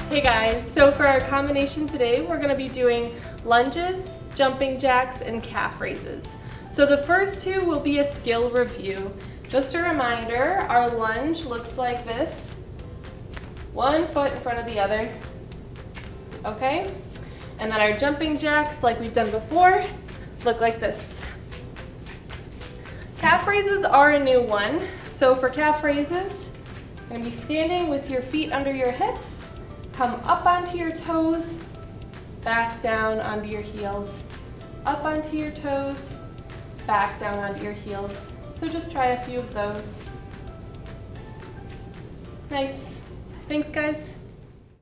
Hey guys, so for our combination today, we're going to be doing lunges, jumping jacks, and calf raises. So the first two will be a skill review. Just a reminder, our lunge looks like this. One foot in front of the other. Okay? And then our jumping jacks, like we've done before, look like this. Calf raises are a new one. So for calf raises, you're going to be standing with your feet under your hips. Come up onto your toes, back down onto your heels. Up onto your toes, back down onto your heels. So just try a few of those. Nice. Thanks, guys.